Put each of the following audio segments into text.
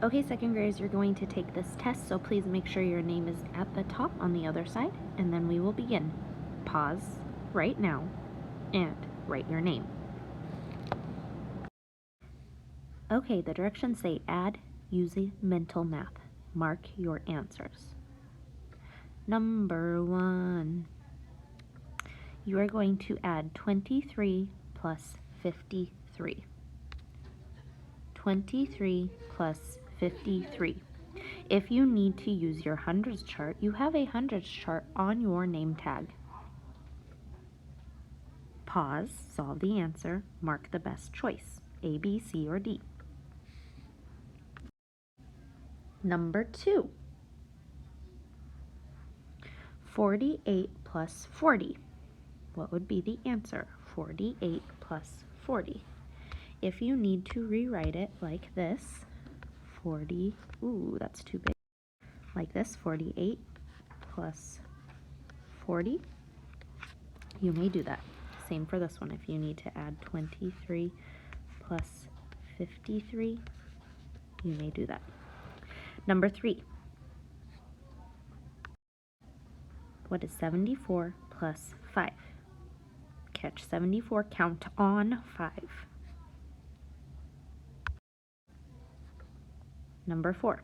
Okay, second graders, you're going to take this test, so please make sure your name is at the top on the other side, and then we will begin. Pause right now and write your name. Okay, the directions say add using mental math. Mark your answers. Number 1. You are going to add 23 plus 53. 23 plus 53. If you need to use your hundreds chart, you have a hundreds chart on your name tag. Pause, solve the answer, mark the best choice, A, B, C, or D. Number 2. 48 plus 40. What would be the answer? 48 plus 40. If you need to rewrite it like this, 40, ooh, that's too big. Like this, 48 plus 40. You may do that. Same for this one. If you need to add 23 plus 53, you may do that. Number 3. What is 74 plus 5? Catch 74, count on 5. Number 4.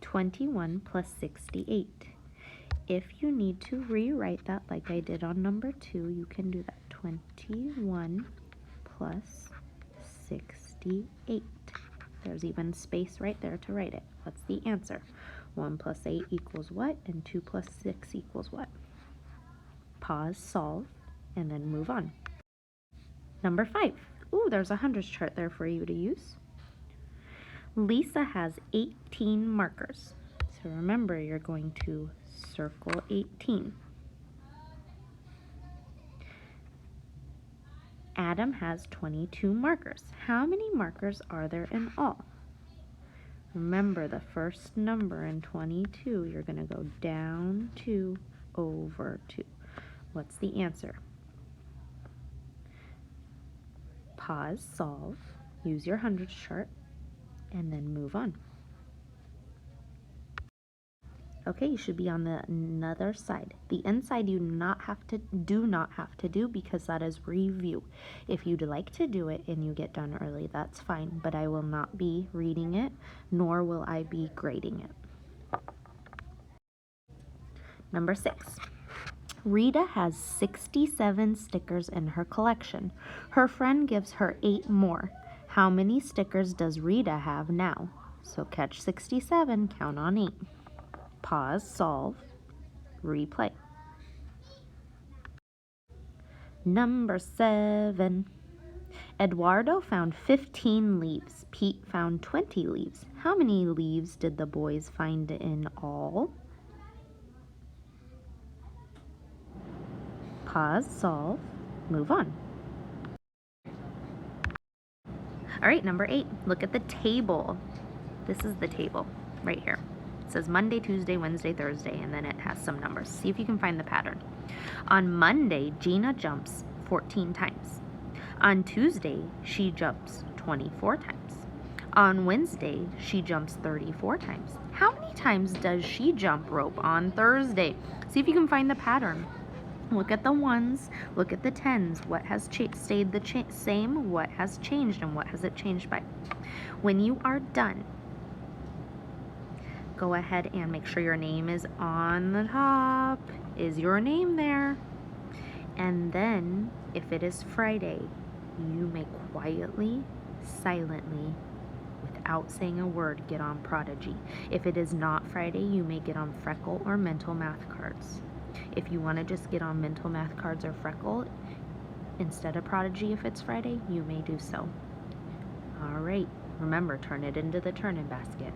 21 plus 68. If you need to rewrite that like I did on number 2, you can do that. 21 plus 68. There's even space right there to write it. What's the answer? 1 plus 8 equals what? And 2 plus 6 equals what? Pause, solve, and then move on. Number 5. Ooh, there's a hundreds chart there for you to use. Lisa has 18 markers. So remember, you're going to circle 18. Adam has 22 markers. How many markers are there in all? Remember, the first number in 22, you're going to go down 2 over 2. What's the answer? Pause, solve, use your hundreds chart, and then move on. Okay, you should be on the other side. The inside you do not have to do because that is review. If you'd like to do it and you get done early, that's fine, but I will not be reading it, nor will I be grading it. Number 6. Rita has 67 stickers in her collection. Her friend gives her 8 more. How many stickers does Rita have now? So catch 67, count on 8. Pause, solve, replay. Number 7. Eduardo found 15 leaves. Pete found 20 leaves. How many leaves did the boys find in all? Pause, solve, move on. All right, number 8, look at the table. This is the table right here. It says Monday, Tuesday, Wednesday, Thursday, and then it has some numbers. See if you can find the pattern. On Monday, Gina jumps 14 times. On Tuesday, she jumps 24 times. On Wednesday, she jumps 34 times. How many times does she jump rope on Thursday? See if you can find the pattern. Look at the ones, look at the tens. What has stayed the same? What has changed, and what has it changed by? When you are done, go ahead and make sure your name is on the top. Is your name there? And then, if it is Friday, you may quietly, silently, without saying a word, get on Prodigy. If it is not Friday, you may get on Freckle or Mental Math cards. If you want to just get on Mental Math cards or Freckle instead of Prodigy if it's Friday, you may do so. All right, remember, turn it into the turn-in basket.